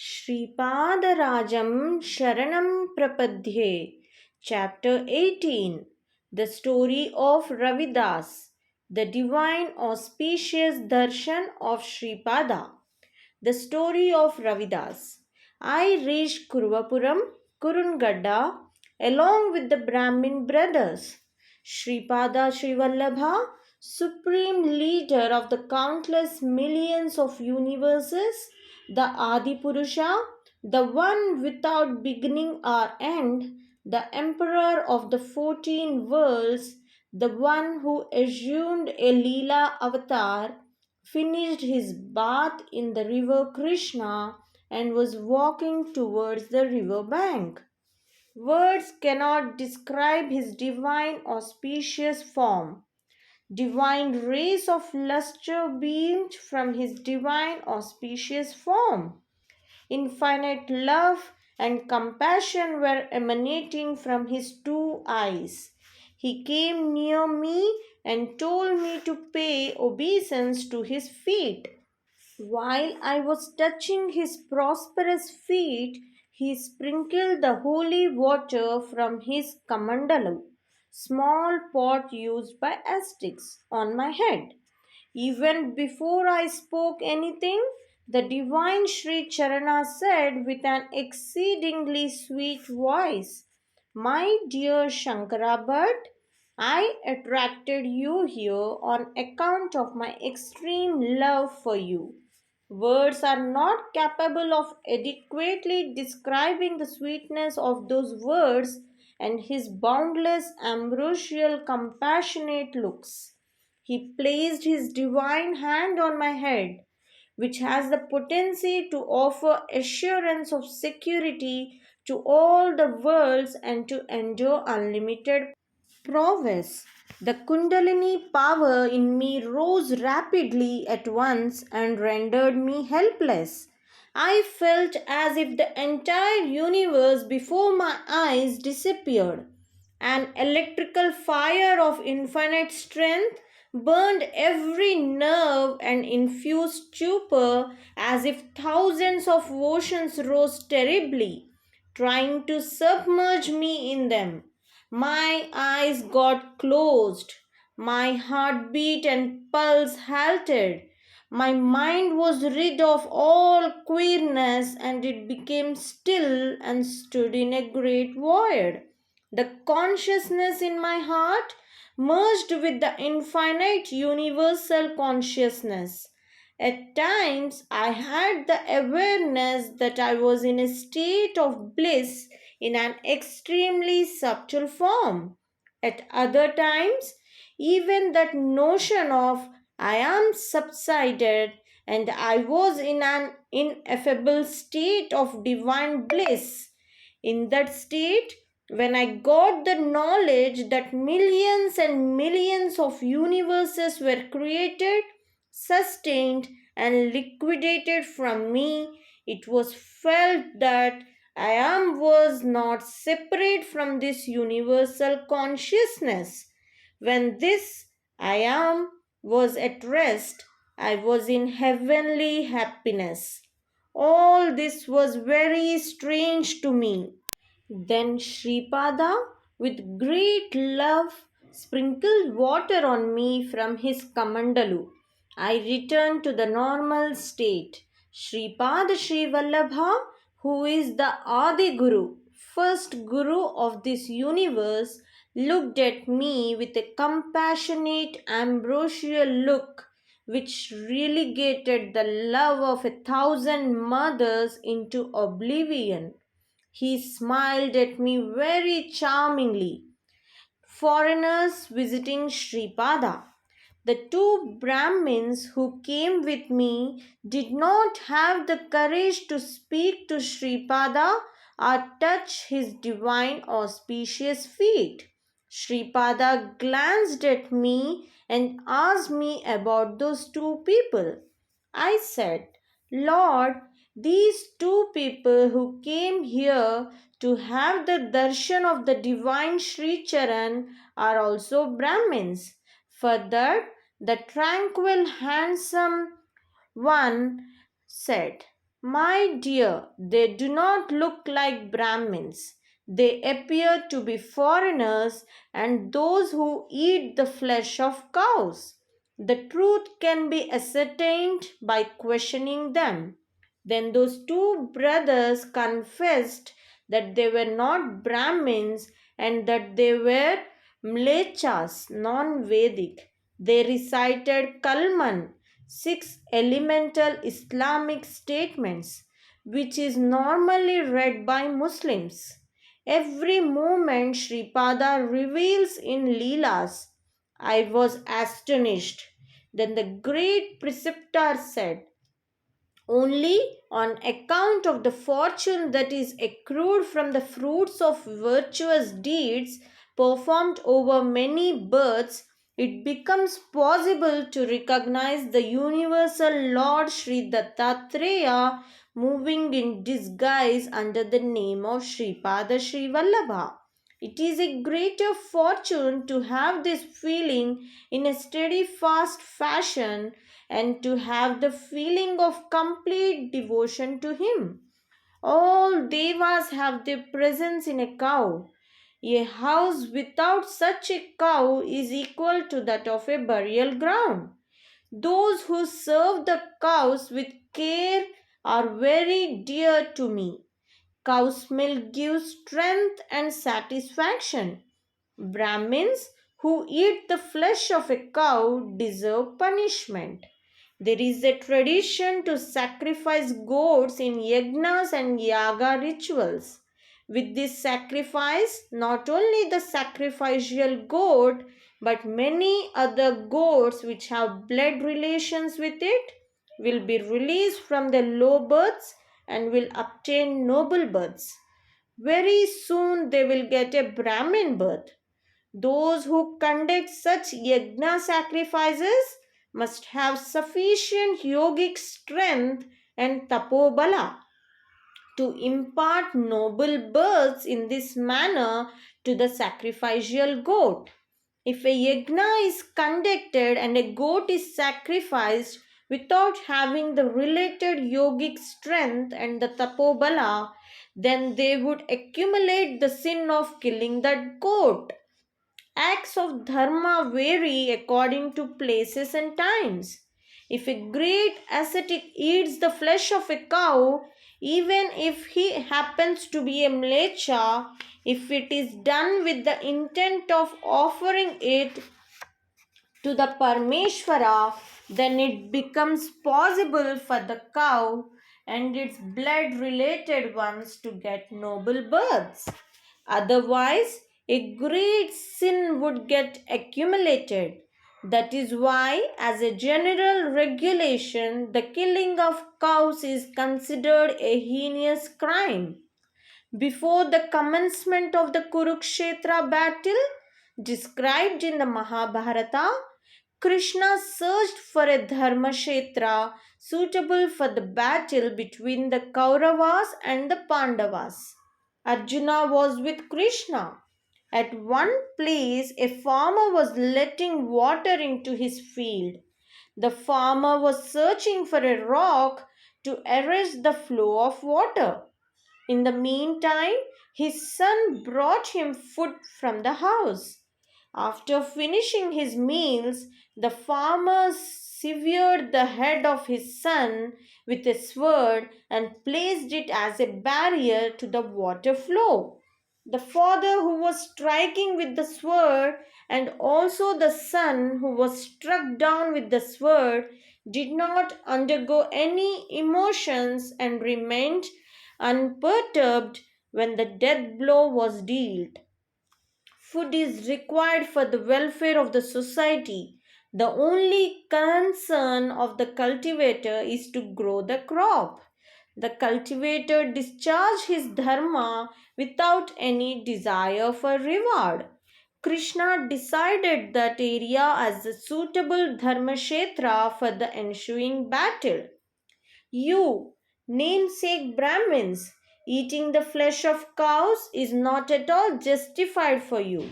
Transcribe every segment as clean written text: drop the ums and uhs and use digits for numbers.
Sripada Sharanam Prapadhye, Chapter 18. The Story of Ravidas, the Divine Auspicious Darshan of Sripada. The Story of Ravidas. I reached Kuruvapuram, Kurungadda, along with the Brahmin brothers. Sripada Srivallabha, supreme leader of the countless millions of universes, the Adi Purusha, the one without beginning or end, the emperor of the 14 worlds, the one who assumed a Leela avatar, finished his bath in the river Krishna and was walking towards the river bank. Words cannot describe his divine auspicious form. Divine rays of luster beamed from his divine auspicious form. Infinite love and compassion were emanating from his two eyes. He came near me and told me to pay obeisance to his feet. While I was touching his prosperous feet, he sprinkled the holy water from his kamandalu, small pot used by ascetics, on my head. Even before I spoke anything, the divine Sri Charana said with an exceedingly sweet voice, "My dear Shankara Bhatt, I attracted you here on account of my extreme love for you. Words are not capable of adequately describing the sweetness of those words and his boundless, ambrosial, compassionate looks. He placed his divine hand on my head, which has the potency to offer assurance of security to all the worlds and to endure unlimited prowess. The Kundalini power in me rose rapidly at once and rendered me helpless. I felt as if the entire universe before my eyes disappeared. An electrical fire of infinite strength burned every nerve and infused stupor as if thousands of oceans rose terribly, trying to submerge me in them. My eyes got closed. My heartbeat and pulse halted. My mind was rid of all queerness and it became still and stood in a great void. The consciousness in my heart merged with the infinite universal consciousness. At times, I had the awareness that I was in a state of bliss in an extremely subtle form. At other times, even that notion of I am subsided and I was in an ineffable state of divine bliss. In that state, when I got the knowledge that millions and millions of universes were created, sustained, and liquidated from me, it was felt that I am was not separate from this universal consciousness. When this I am was at rest, I was in heavenly happiness. All this was very strange to me. Then Sripada, with great love, sprinkled water on me from his kamandalu. I returned to the normal state. Sripada Srivallabha, who is the Adi Guru, first Guru of this universe, looked at me with a compassionate, ambrosial look which relegated the love of 1,000 mothers into oblivion. He smiled at me very charmingly. Foreigners visiting Sripada. The two Brahmins who came with me did not have the courage to speak to Sripada or touch his divine auspicious feet. Sripada glanced at me and asked me about those two people. I said, "Lord, these two people who came here to have the darshan of the divine Sri Charan are also Brahmins." Further, the tranquil, handsome one said, My dear, they do not look like Brahmins. They appear to be foreigners and those who eat the flesh of cows. The truth can be ascertained by questioning them. Then those two brothers confessed that they were not Brahmins and that they were Mlechas, non Vedic. They recited Kalman, six elemental Islamic statements, which is normally read by Muslims. Every moment Sripada reveals in Leelas, I was astonished. Then the great preceptor said, only on account of the fortune that is accrued from the fruits of virtuous deeds performed over many births, it becomes possible to recognize the universal Lord Sri Dattatreya moving in disguise under the name of Sripada Srivallabha. It is a greater fortune to have this feeling in a steady, fast fashion and to have the feeling of complete devotion to Him. All devas have their presence in a cow. A house without such a cow is equal to that of a burial ground. Those who serve the cows with care are very dear to me. Cow's milk gives strength and satisfaction. Brahmins who eat the flesh of a cow deserve punishment. There is a tradition to sacrifice goats in yagnas and yaga rituals. With this sacrifice, not only the sacrificial goat, but many other goats which have blood relations with it will be released from their low births and will obtain noble births. Very soon they will get a Brahmin birth. Those who conduct such yagna sacrifices must have sufficient yogic strength and tapobala to impart noble births in this manner to the sacrificial goat. If a yagna is conducted and a goat is sacrificed without having the related yogic strength and the tapobala, then they would accumulate the sin of killing that goat. Acts of dharma vary according to places and times. If a great ascetic eats the flesh of a cow, even if he happens to be a mlecha, if it is done with the intent of offering it to the Parmeshwara, then it becomes possible for the cow and its blood related ones to get noble births. Otherwise, a great sin would get accumulated. That is why, as a general regulation, the killing of cows is considered a heinous crime. Before the commencement of the Kurukshetra battle, described in the Mahabharata, Krishna searched for a Dharmashetra suitable for the battle between the Kauravas and the Pandavas. Arjuna was with Krishna. At one place, a farmer was letting water into his field. The farmer was searching for a rock to arrest the flow of water. In the meantime, his son brought him food from the house. After finishing his meals, the farmer severed the head of his son with a sword and placed it as a barrier to the water flow. The father who was striking with the sword and also the son who was struck down with the sword did not undergo any emotions and remained unperturbed when the death blow was dealt. Food is required for the welfare of the society. The only concern of the cultivator is to grow the crop. The cultivator discharges his dharma without any desire for reward. Krishna decided that area as a suitable dharmashetra for the ensuing battle. You, namesake Brahmins, eating the flesh of cows is not at all justified for you.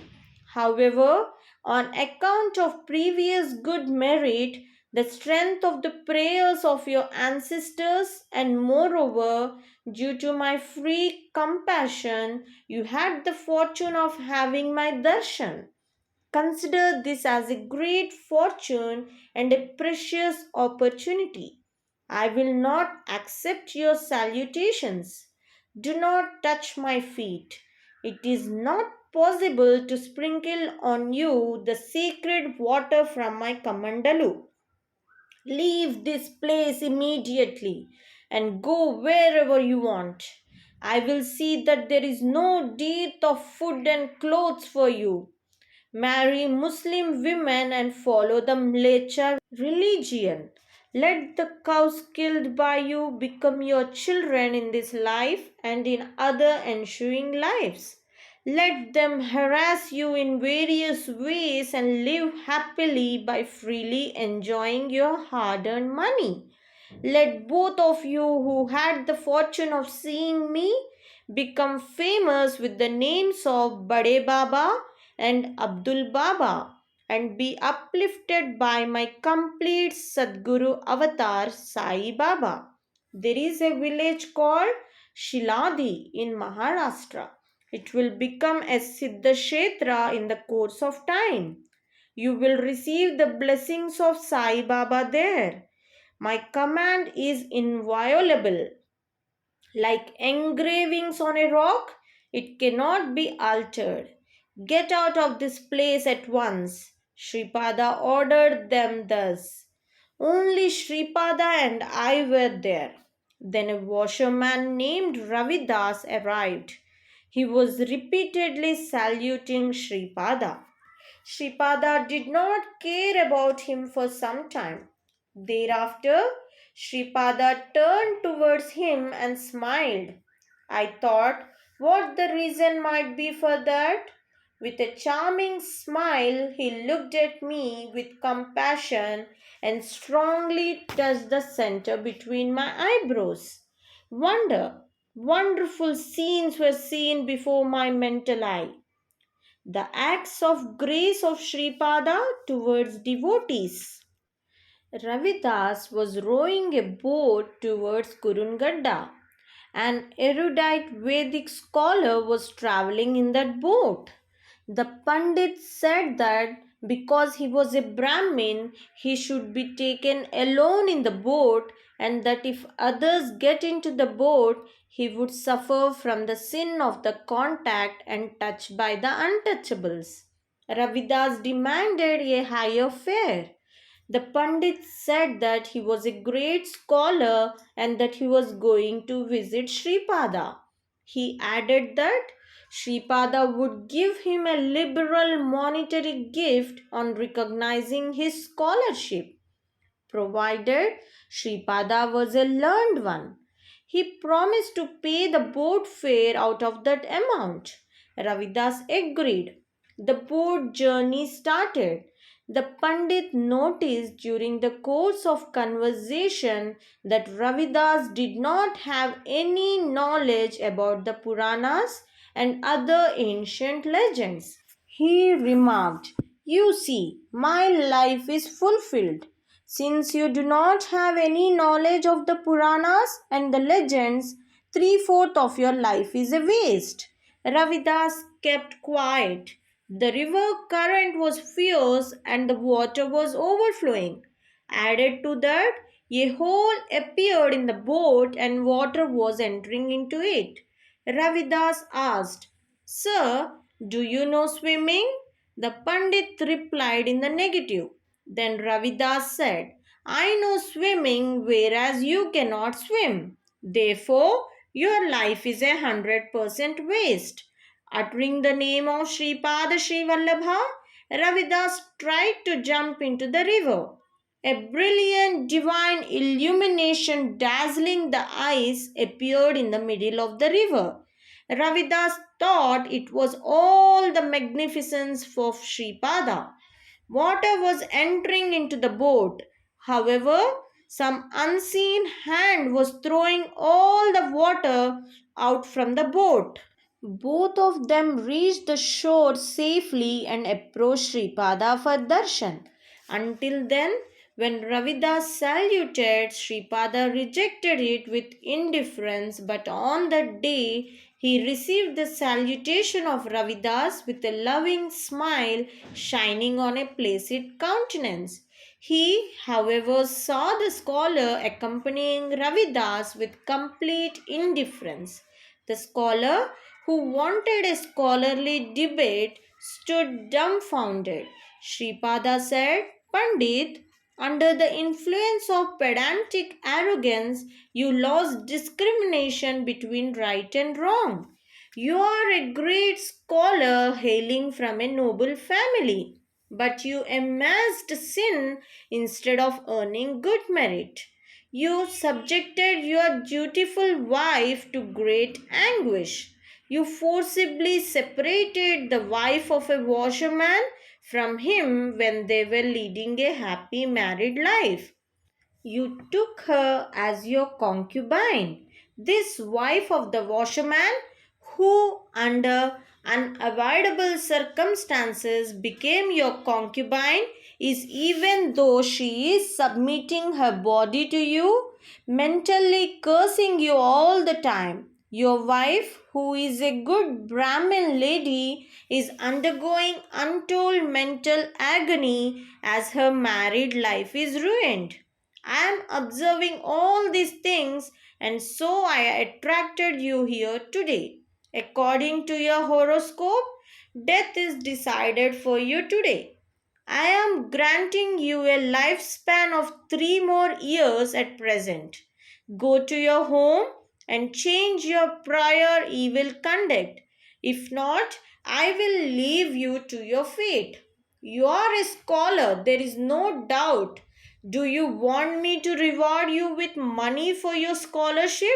However, on account of previous good merit, the strength of the prayers of your ancestors, and moreover, due to my free compassion, you had the fortune of having my darshan. Consider this as a great fortune and a precious opportunity. I will not accept your salutations. Do not touch my feet. It is not possible to sprinkle on you the sacred water from my kamandalu. Leave this place immediately and go wherever you want. I will see that there is no dearth of food and clothes for you. Marry Muslim women and follow the Mlecha religion. Let the cows killed by you become your children in this life and in other ensuing lives. Let them harass you in various ways and live happily by freely enjoying your hard earned money. Let both of you who had the fortune of seeing me become famous with the names of Bade Baba and Abdul Baba and be uplifted by my complete Sadguru avatar Sai Baba. There is a village called Shiladi in Maharashtra. It will become a Siddha Kshetra in the course of time. You will receive the blessings of Sai Baba there. My command is inviolable. Like engravings on a rock, it cannot be altered. Get out of this place at once. Sripada ordered them thus. Only Sripada and I were there. Then a washerman named Ravidas arrived. He was repeatedly saluting Sripada. Sripada did not care about him for some time. Thereafter, Sripada turned towards him and smiled. I thought what the reason might be for that. With a charming smile, he looked at me with compassion and strongly touched the center between my eyebrows. Wonderful scenes were seen before my mental eye. The acts of grace of Sripada towards devotees. Ravidas was rowing a boat towards Kurungadda. An erudite Vedic scholar was traveling in that boat. The Pandit said that because he was a Brahmin, he should be taken alone in the boat, and that if others get into the boat, he would suffer from the sin of the contact and touch by the untouchables. Ravidas demanded a higher fare. The Pandit said that he was a great scholar and that he was going to visit Sripada. He added that Sripada would give him a liberal monetary gift on recognizing his scholarship, provided Sripada was a learned one. He promised to pay the boat fare out of that amount. Ravidas agreed. The boat journey started. The Pandit noticed during the course of conversation that Ravidas did not have any knowledge about the Puranas and other ancient legends. He remarked, "You see, my life is fulfilled. Since you do not have any knowledge of the Puranas and the legends, three-fourths of your life is a waste." Ravidas kept quiet. The river current was fierce and the water was overflowing. Added to that, a hole appeared in the boat and water was entering into it. Ravidas asked, "Sir, do you know swimming?" The Pandit replied in the negative. Then Ravidas said, "I know swimming, whereas you cannot swim. Therefore, your life is 100% waste." Uttering the name of Sripada Srivallabha, Ravidas tried to jump into the river. A brilliant divine illumination dazzling the eyes appeared in the middle of the river. Ravidas thought it was all the magnificence of Sripada. Water was entering into the boat. However, some unseen hand was throwing all the water out from the boat. Both of them reached the shore safely and approached Sripada for darshan. Until then, When Ravidas saluted, Sripada rejected it with indifference, but on that day he received the salutation of Ravidas with a loving smile shining on a placid countenance. He, however, saw the scholar accompanying Ravidas with complete indifference. The scholar, who wanted a scholarly debate, stood dumbfounded. Sripada said, Pandit, under the influence of pedantic arrogance, you lost discrimination between right and wrong. You are a great scholar hailing from a noble family, but you amassed sin instead of earning good merit. You subjected your dutiful wife to great anguish. You forcibly separated the wife of a washerman from him when they were leading a happy married life. You took her as your concubine. This wife of the washerman, who under unavoidable circumstances became your concubine, is, even though she is submitting her body to you, mentally cursing you all the time. Your wife, who is a good Brahmin lady, is undergoing untold mental agony as her married life is ruined. I am observing all these things, and so I attracted you here today. According to your horoscope, death is decided for you today. I am granting you a lifespan of 3 more years at present. Go to your home and change your prior evil conduct. If not, I will leave you to your fate. You are a scholar, there is no doubt. Do you want me to reward you with money for your scholarship?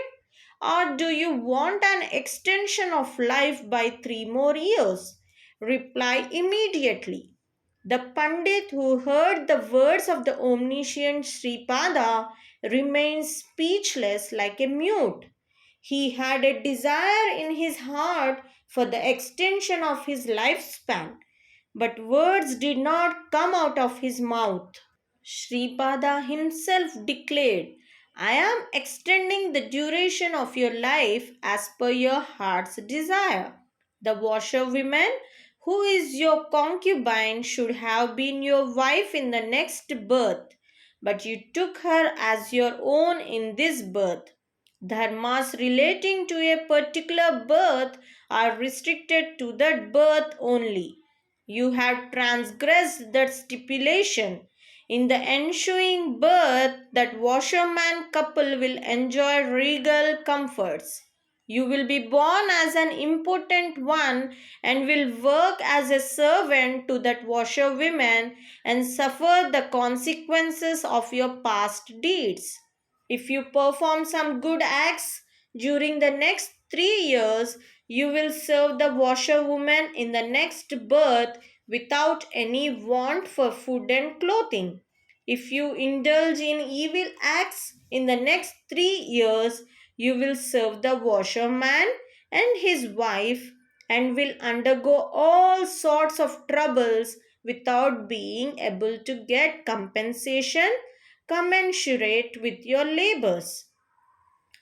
Or do you want an extension of life by 3 more years? Reply immediately. The Pandit, who heard the words of the omniscient Sripada, remained speechless like a mute. He had a desire in his heart for the extension of his lifespan, but words did not come out of his mouth. Sripada himself declared, I am extending the duration of your life as per your heart's desire. The washerwoman, who is your concubine, should have been your wife in the next birth, but you took her as your own in this birth. Dharmas relating to a particular birth are restricted to that birth only. You have transgressed that stipulation. In the ensuing birth, that washerman couple will enjoy regal comforts. You will be born as an impotent one and will work as a servant to that washerwoman and suffer the consequences of your past deeds. If you perform some good acts during the next 3 years, you will serve the washerwoman in the next birth without any want for food and clothing. If you indulge in evil acts in the next 3 years, you will serve the washerman and his wife and will undergo all sorts of troubles without being able to get compensation commensurate with your labors.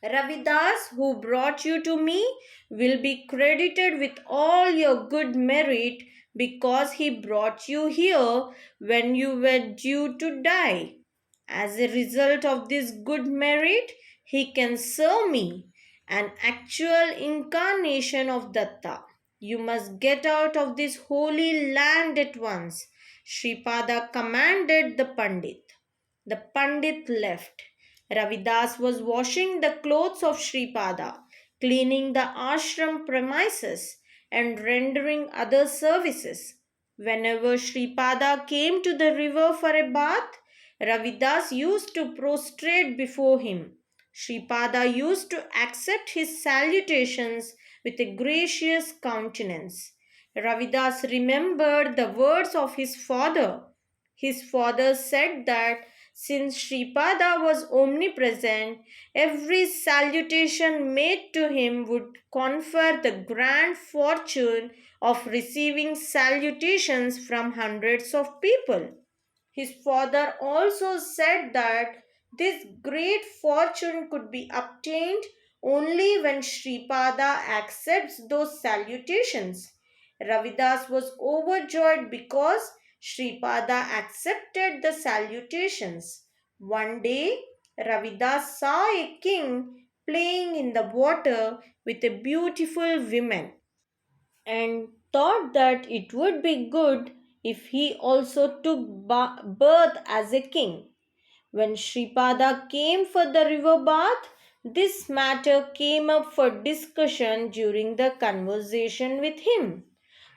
Ravidas, who brought you to me, will be credited with all your good merit because he brought you here when you were due to die. As a result of this good merit, he can serve me, an actual incarnation of Datta. You must get out of this holy land at once, Sripada commanded the Pandit. The Pandit left. Ravidas was washing the clothes of Sripada, cleaning the ashram premises, and rendering other services. Whenever Sripada came to the river for a bath, Ravidas used to prostrate before him. Sripada used to accept his salutations with a gracious countenance. Ravidas remembered the words of his father. His father said that since Sripada was omnipresent, every salutation made to him would confer the grand fortune of receiving salutations from hundreds of people. His father also said that this great fortune could be obtained only when Sripada accepts those salutations. Ravidas was overjoyed because Sripada accepted the salutations. One day, Ravidas saw a king playing in the water with a beautiful woman and thought that it would be good if he also took birth as a king. When Sripada came for the river bath, this matter came up for discussion during the conversation with him.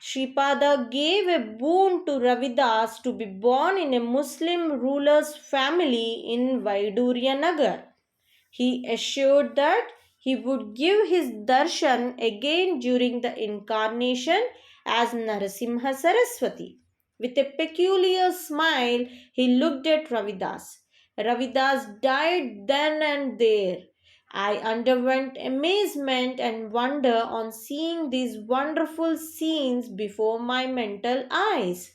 Sripada gave a boon to Ravidas to be born in a Muslim ruler's family in Vaidurya Nagar. He assured that he would give his darshan again during the incarnation as Narasimha Saraswati. With a peculiar smile, he looked at Ravidas. Ravidas died then and there. I underwent amazement and wonder on seeing these wonderful scenes before my mental eyes.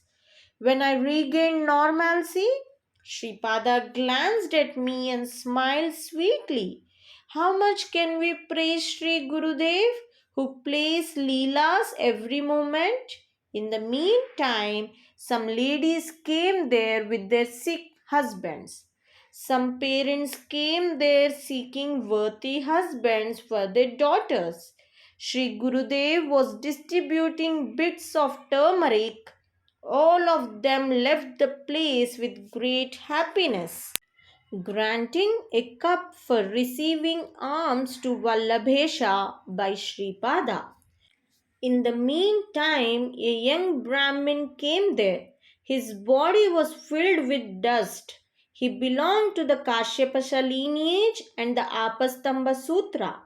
When I regained normalcy, Sripada glanced at me and smiled sweetly. How much can we praise Sri Gurudev, who plays Leelas every moment? In the meantime, some ladies came there with their sick husbands. Some parents came there seeking worthy husbands for their daughters. Sri Gurudev was distributing bits of turmeric. All of them left the place with great happiness, granting a cup for receiving alms to Vallabesha by Sripada. In the meantime, a young Brahmin came there. His body was filled with dust. He belonged to the Kashyapasha lineage and the Apastamba Sutra.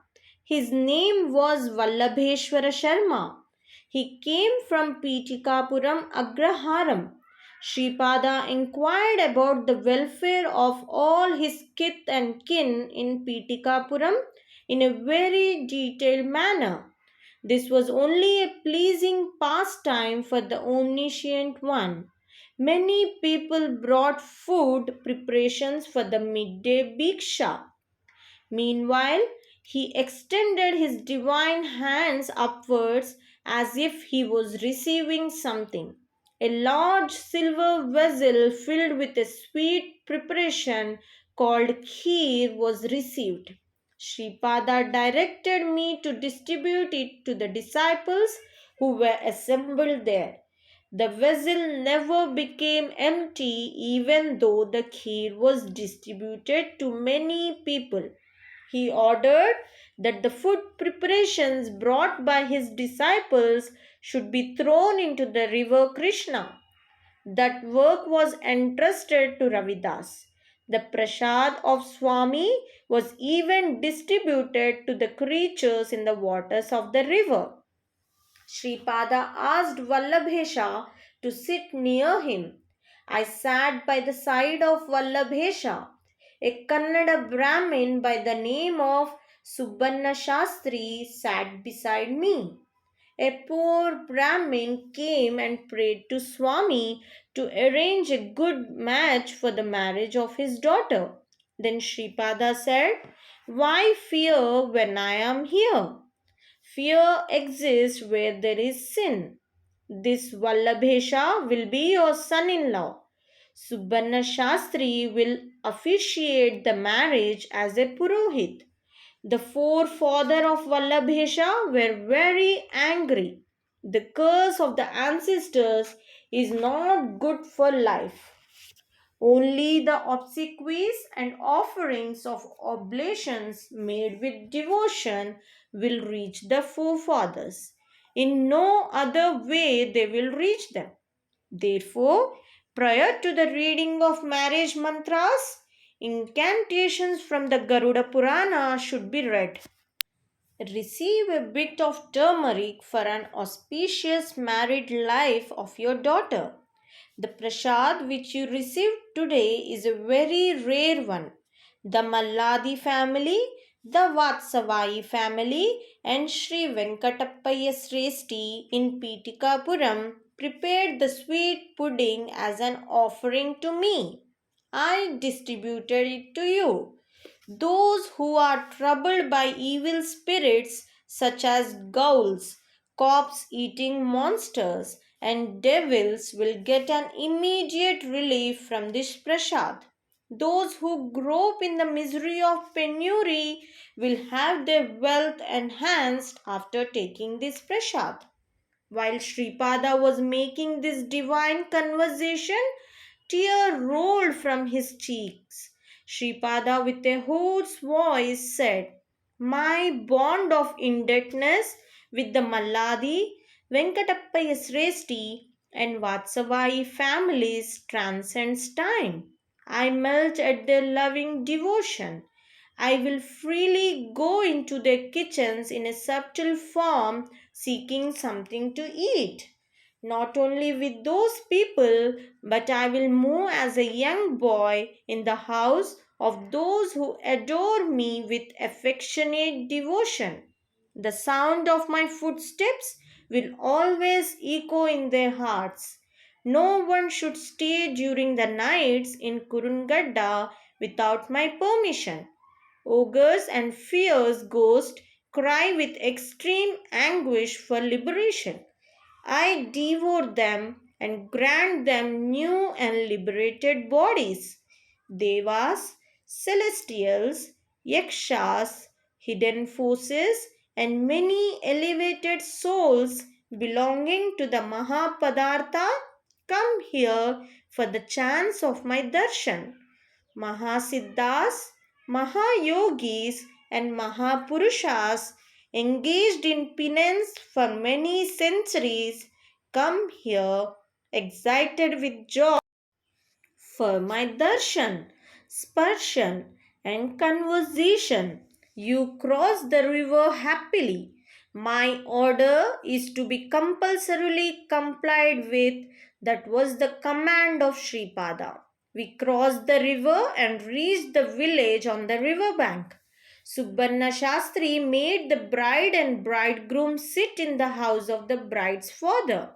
His name was Vallabheshwara Sharma. He came from Pitikapuram Agraharam. Sripada inquired about the welfare of all his kith and kin in Pitikapuram in a very detailed manner. This was only a pleasing pastime for the Omniscient One. Many people brought food preparations for the midday bhiksha. Meanwhile, he extended his divine hands upwards as if he was receiving something. A large silver vessel filled with a sweet preparation called kheer was received. Sripada directed me to distribute it to the disciples who were assembled there. The vessel never became empty even though the kheer was distributed to many people. He ordered that the food preparations brought by his disciples should be thrown into the river Krishna. That work was entrusted to Ravidas. The prasad of Swami was even distributed to the creatures in the waters of the river. Sripada asked Vallabhesha to sit near him. I sat by the side of Vallabhesha. A Kannada Brahmin by the name of Subbanna Shastri sat beside me. A poor Brahmin came and prayed to Swami to arrange a good match for the marriage of his daughter. Then Sripada said, "Why fear when I am here? Fear exists where there is sin. This Vallabhesha will be your son-in-law. Subbanna Shastri will officiate the marriage as a Purohit." The forefather of Vallabhesha were very angry. The curse of the ancestors is not good for life. Only the obsequies and offerings of oblations made with devotion will reach the forefathers. In no other way they will reach them. Therefore, prior to the reading of marriage mantras, incantations from the Garuda Purana should be read. Receive a bit of turmeric for an auspicious married life of your daughter. The prasad which you received today is a very rare one. The Malladi family, the Vatsavai family, and Sri Venkatappaya Sresti in Pitikapuram prepared the sweet pudding as an offering to me. I distributed it to you. Those who are troubled by evil spirits, such as ghouls, corpse eating monsters, and devils, will get an immediate relief from this prasad. Those who grope in the misery of penury will have their wealth enhanced after taking this prasad. While Sripada was making this divine conversation, tear rolled from his cheeks. Sripada, with a hoarse voice, said, "My bond of indebtedness with the Malladi, Venkatappaya Sresti, and Vatsavai families transcends time. I melt at their loving devotion. I will freely go into their kitchens in a subtle form, seeking something to eat. Not only with those people, but I will move as a young boy in the house of those who adore me with affectionate devotion. The sound of my footsteps will always echo in their hearts. No one should stay during the nights in Kurungadda without my permission. Ogres and fierce ghosts cry with extreme anguish for liberation. I devour them and grant them new and liberated bodies. Devas, celestials, yakshas, hidden forces, and many elevated souls belonging to the Mahapadartha come here for the chance of my darshan. Mahasiddhas, Mahayogis, and Mahapurushas engaged in penance for many centuries come here excited with joy for my darshan, sparshan, and conversation. You cross the river happily. My order is to be compulsorily complied with. That was the command of Sripada. We crossed the river and reached the village on the river bank. Subbanna Shastri made the bride and bridegroom sit in the house of the bride's father.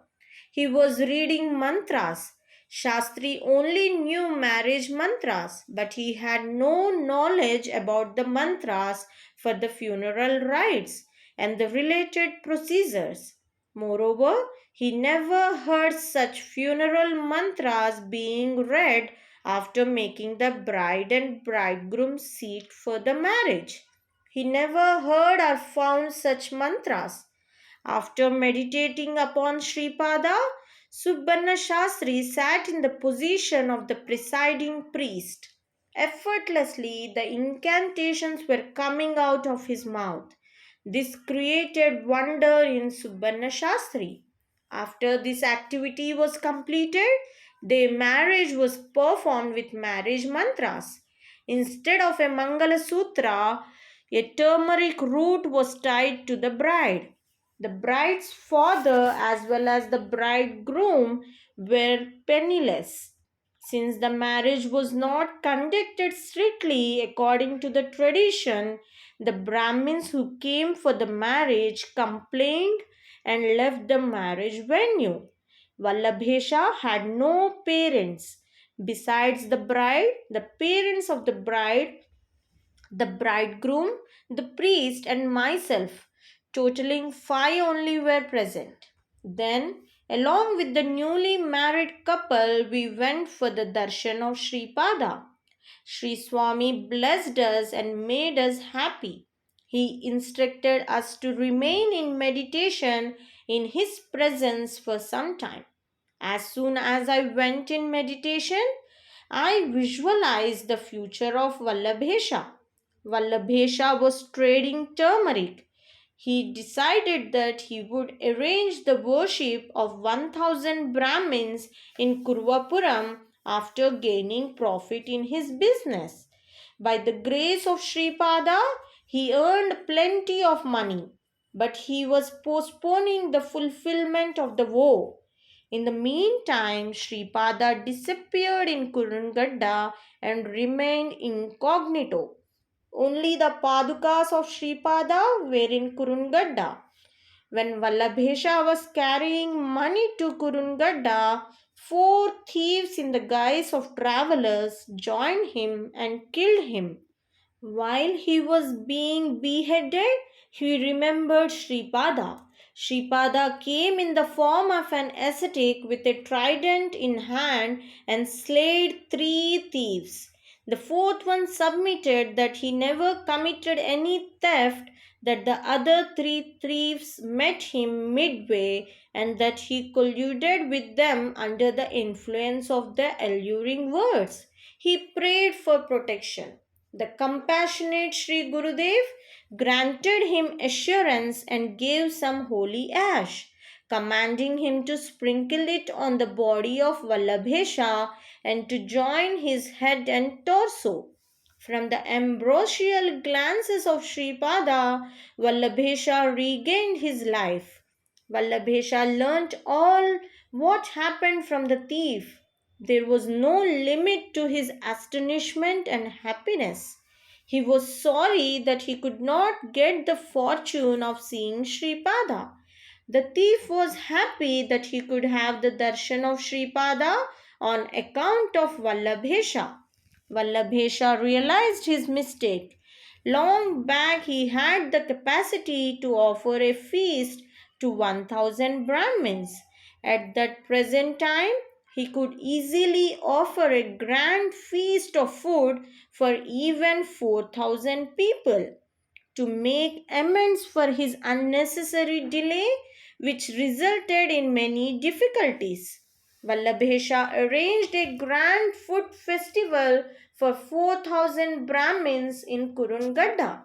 He was reading mantras. Shastri only knew marriage mantras, but he had no knowledge about the mantras for the funeral rites and the related procedures. Moreover, he never heard such funeral mantras being read after making the bride and bridegroom sit for the marriage. He never heard or found such mantras. After meditating upon Sripada, Subbanna Shastri sat in the position of the presiding priest. Effortlessly, the incantations were coming out of his mouth. This created wonder in Subbanna Shastri. After this activity was completed, their marriage was performed with marriage mantras. Instead of a Mangala Sutra, a turmeric root was tied to the bride. The bride's father as well as the bridegroom were penniless. Since the marriage was not conducted strictly according to the tradition, the Brahmins who came for the marriage complained and left the marriage venue. Vallabesha had no parents. Besides the bride, the parents of the bride, the bridegroom, the priest, and myself, totaling five only, were present. Then, along with the newly married couple, we went for the darshan of Sripada. Sri Swami blessed us and made us happy. He instructed us to remain in meditation in his presence for some time. As soon as I went in meditation, I visualized the future of Vallabesha. Vallabhesha was trading turmeric. He decided that he would arrange the worship of 1000 Brahmins in Kurvapuram after gaining profit in his business. By the grace of Sripada, he earned plenty of money, but he was postponing the fulfillment of the vow. In the meantime, Sripada disappeared in Kurungadda and remained incognito. Only the Padukas of Sripada were in Kurungadda. When Vallabesha was carrying money to Kurungadda, four thieves in the guise of travelers joined him and killed him. While he was being beheaded, he remembered Sripada. Sripada came in the form of an ascetic with a trident in hand and slayed three thieves. The fourth one submitted that he never committed any theft, that the other three thieves met him midway, and that he colluded with them under the influence of the alluring words. He prayed for protection. The compassionate Sri Gurudev granted him assurance and gave some holy ash, commanding him to sprinkle it on the body of Vallabhesha and to join his head and torso. From the ambrosial glances of Sripada, Vallabhesha regained his life. Vallabhesha learnt all what happened from the thief. There was no limit to his astonishment and happiness. He was sorry that he could not get the fortune of seeing Sripada. The thief was happy that he could have the darshan of Sripada on account of Vallabhesha. Vallabhesha realized his mistake. Long back he had the capacity to offer a feast to 1000 Brahmins. At that present time, he could easily offer a grand feast of food for even 4000 people. To make amends for his unnecessary delay, which resulted in many difficulties, Vallabhesha arranged a grand food festival for 4000 Brahmins in Kurungadda,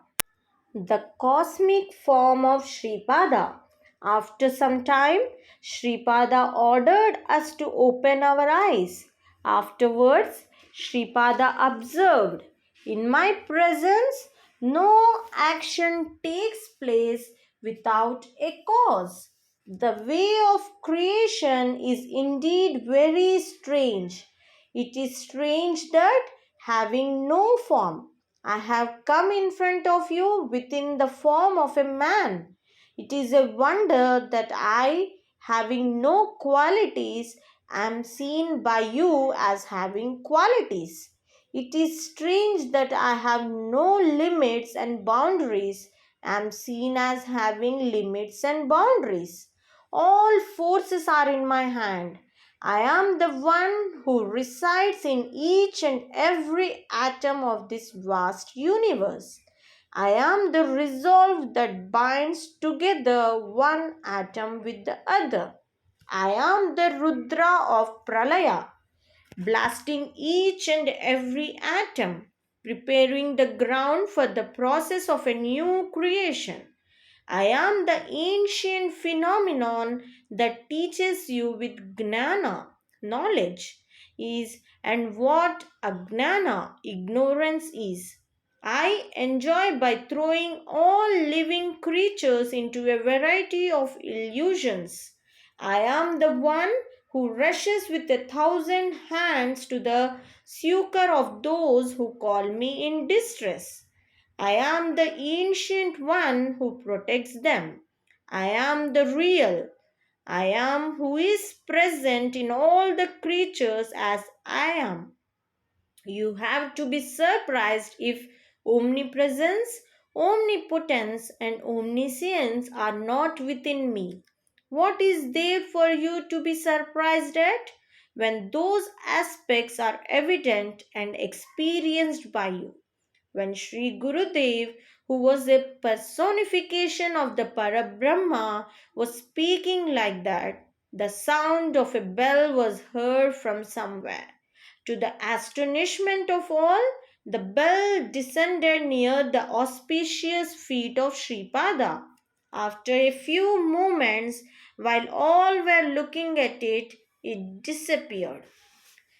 the cosmic form of Sripada. After some time, Sripada ordered us to open our eyes. Afterwards, Sripada observed, "In my presence, no action takes place without a cause. The way of creation is indeed very strange. It is strange that, having no form, I have come in front of you within the form of a man. It is a wonder that I, having no qualities, am seen by you as having qualities. It is strange that I have no limits and boundaries, am seen as having limits and boundaries. All forces are in my hand. I am the one who resides in each and every atom of this vast universe. I am the resolve that binds together one atom with the other. I am the Rudra of Pralaya, blasting each and every atom, preparing the ground for the process of a new creation. I am the ancient phenomenon that teaches you with gnana, knowledge is, and what agnana, ignorance is. I enjoy by throwing all living creatures into a variety of illusions. I am the one who rushes with 1,000 hands to the succor of those who call me in distress. I am the ancient one who protects them. I am the real. I am who is present in all the creatures as I am. You have to be surprised if omnipresence, omnipotence, and omniscience are not within me. What is there for you to be surprised at when those aspects are evident and experienced by you? When Sri Gurudev, who was a personification of the Parabrahma, was speaking like that, the sound of a bell was heard from somewhere. To the astonishment of all, the bell descended near the auspicious feet of Sripada. After a few moments, while all were looking at it, it disappeared.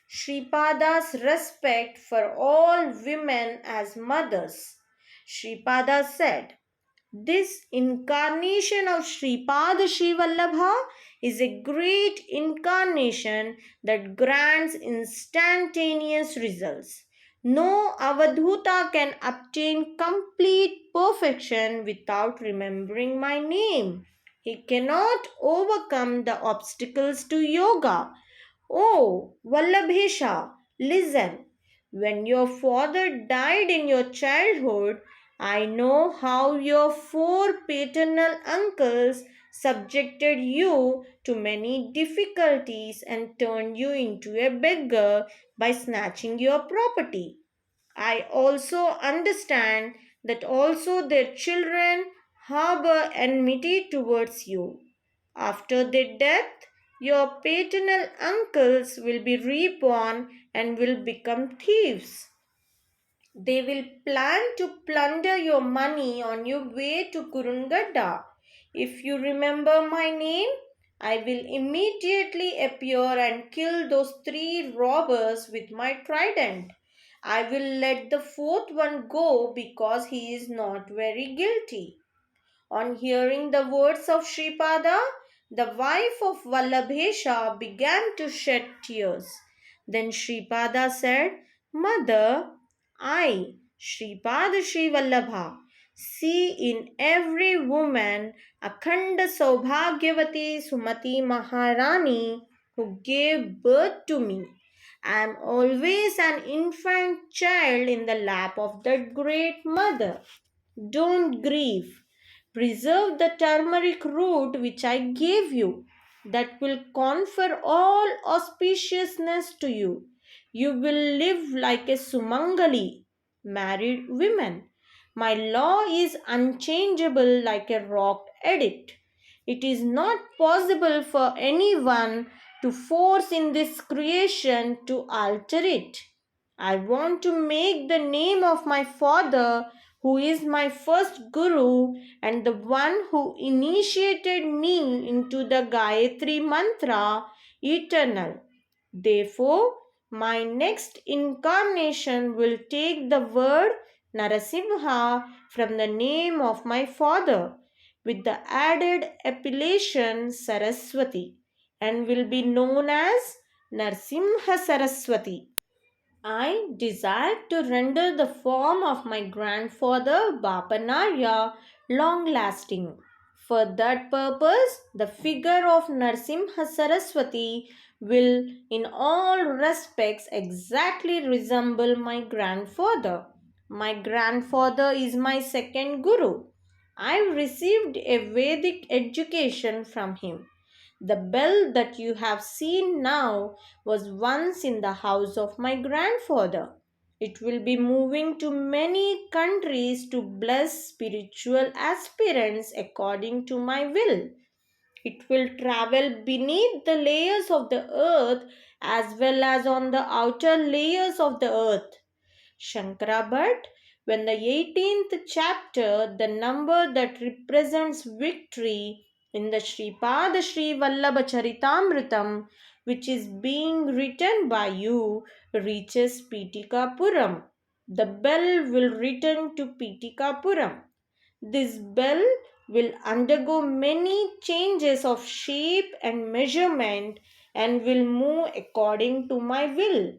Sripada's respect for all women as mothers. Sripada said, "This incarnation of Sripada Srivallabha is a great incarnation that grants instantaneous results. No Avadhuta can obtain complete perfection without remembering my name. He cannot overcome the obstacles to yoga. Oh, Vallabesha, listen. When your father died in your childhood, I know how your four paternal uncles subjected you to many difficulties and turned you into a beggar by snatching your property. I also understand that also their children harbor enmity towards you. After their death, your paternal uncles will be reborn and will become thieves. They will plan to plunder your money on your way to Kurungada. If you remember my name, I will immediately appear and kill those three robbers with my trident. I will let the fourth one go because he is not very guilty. On hearing the words of Sripada, the wife of Vallabesha began to shed tears. Then Sripada said, Mother, I, Sripada Srivallabha, see in every woman Akhanda Saubhagyavati Sumati Maharani who gave birth to me. I am always an infant child in the lap of that great mother. Don't grieve. Preserve the turmeric root which I gave you. That will confer all auspiciousness to you. You will live like a Sumangali, married woman. My law is unchangeable like a rock edict. It is not possible for anyone to force in this creation to alter it. I want to make the name of my father, who is my first guru and the one who initiated me into the Gayatri mantra, eternal. Therefore, my next incarnation will take the word Narasimha from the name of my father with the added appellation Saraswati and will be known as Narsimha Saraswati. I desired to render the form of my grandfather Bapanarya long lasting. For that purpose, the figure of Narsimha Saraswati will in all respects exactly resemble my grandfather. My grandfather is my second guru. I received a Vedic education from him. The bell that you have seen now was once in the house of my grandfather. It will be moving to many countries to bless spiritual aspirants according to my will. It will travel beneath the layers of the earth as well as on the outer layers of the earth. Shankara Bhatt, when the 18th chapter, the number that represents victory in the Sripada Srivallabha Charitaamrutam, which is being written by you, reaches Pitikapuram. The bell will return to Pitikapuram. This bell will undergo many changes of shape and measurement and will move according to my will.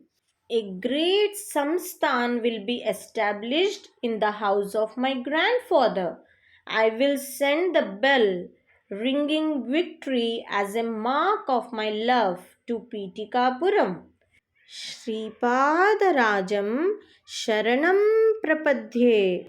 A great samsthan will be established in the house of my grandfather. I will send the bell, ringing victory as a mark of my love to Pitikapuram. Sripadarajam Sharanam Prapadhye.